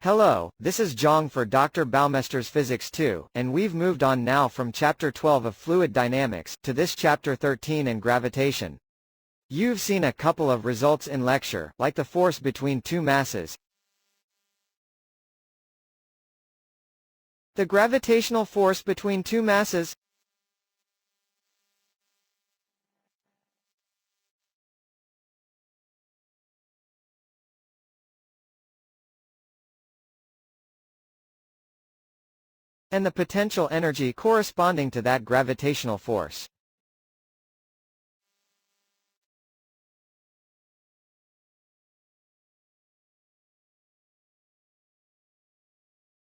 Hello, this is Zhang for Dr. Baumester's Physics 2, and we've moved on now from Chapter 12 of Fluid Dynamics, to this Chapter 13 in Gravitation. You've seen a couple of results in lecture, like the force between two masses, the gravitational force between two masses, and the potential energy corresponding to that gravitational force.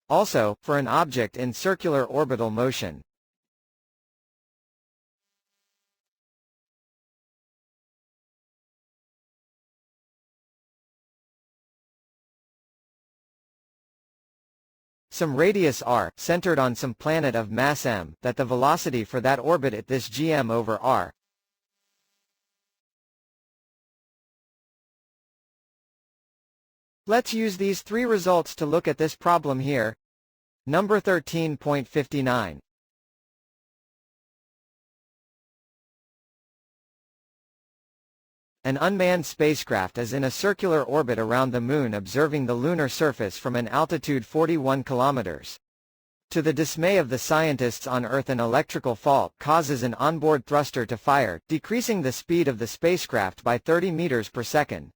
Also, for an object in circular orbital motion, some radius r, centered on some planet of mass m, that the velocity for that orbit at this gm over r. Let's use these three results to look at this problem here. Number 13.59. An unmanned spacecraft is in a circular orbit around the Moon observing the lunar surface from an altitude 41 kilometers. To the dismay of the scientists on Earth, an electrical fault causes an onboard thruster to fire, decreasing the speed of the spacecraft by 30 meters per second.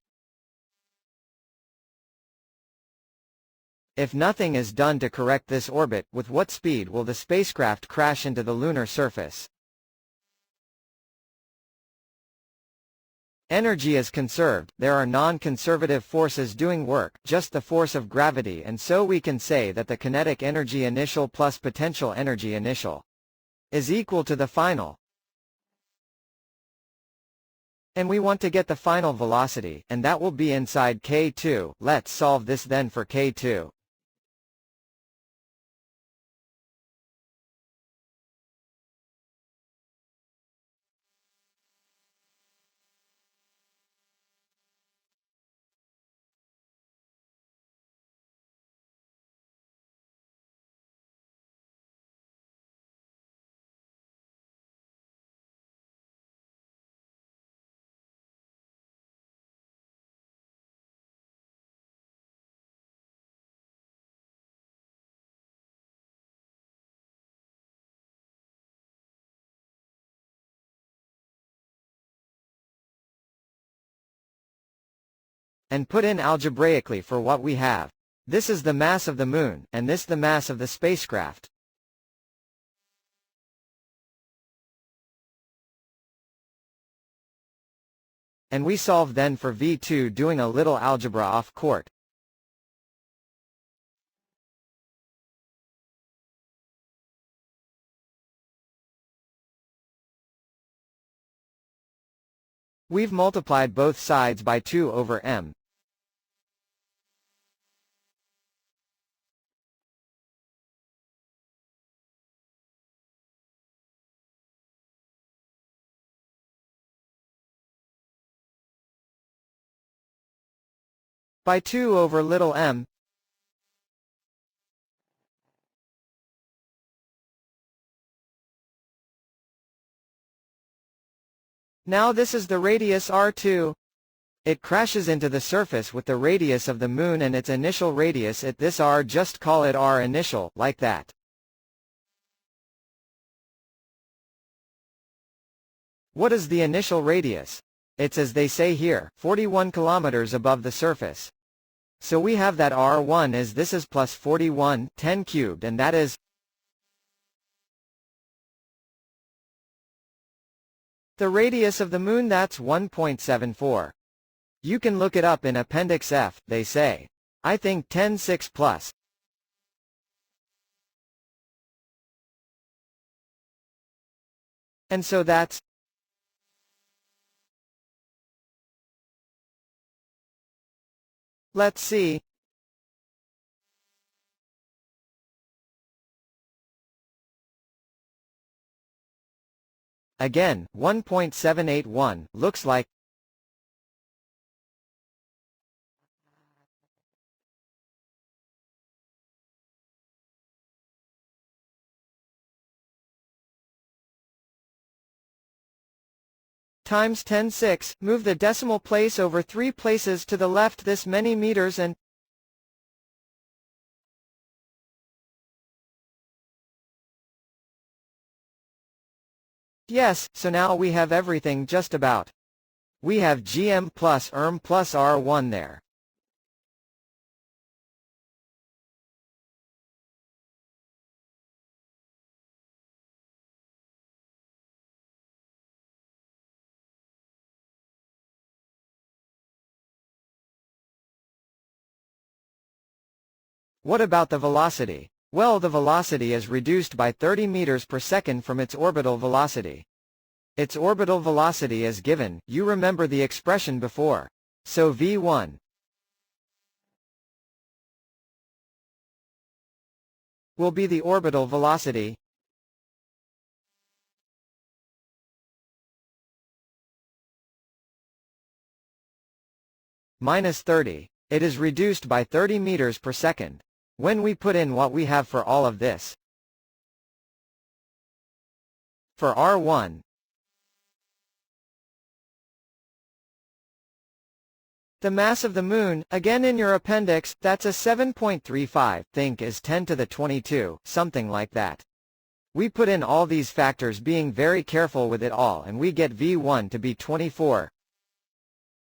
If nothing is done to correct this orbit, with what speed will the spacecraft crash into the lunar surface? Energy is conserved, there are non-conservative forces doing work, just the force of gravity, and so we can say that the kinetic energy initial plus potential energy initial is equal to the final. And we want to get the final velocity, and that will be inside k2. Let's solve this then for k2. And put in algebraically for what we have. This is the mass of the Moon, and this the mass of the spacecraft. And we solve then for V2 doing a little algebra off court. We've multiplied both sides by 2 over m. By 2 over little m. Now this is the radius r2. It crashes into the surface with the radius of the Moon and its initial radius at this r, just call it r initial, like that. What is the initial radius? It's, as they say here, 41 kilometers above the surface. So we have that r1 is this is plus 41, 10 cubed, and that is the radius of the Moon. That's 1.74. You can look it up in Appendix F, they say. I think 10.6 plus. And so that's let's see. Again, 1.781, looks like times 10^6, move the decimal place over 3 places to the left this many meters and yes, so now we have everything just about. We have gm plus erm plus r1 there. What about the velocity? Well, the velocity is reduced by 30 meters per second from its orbital velocity. Its orbital velocity is given, you remember the expression before. So v1 will be the orbital velocity minus 30. It is reduced by 30 meters per second. When we put in what we have for all of this, for r1, the mass of the Moon, again in your appendix, that's a 7.35, think is 10 to the 22, something like that. We put in all these factors being very careful with it all and we get v1 to be 24.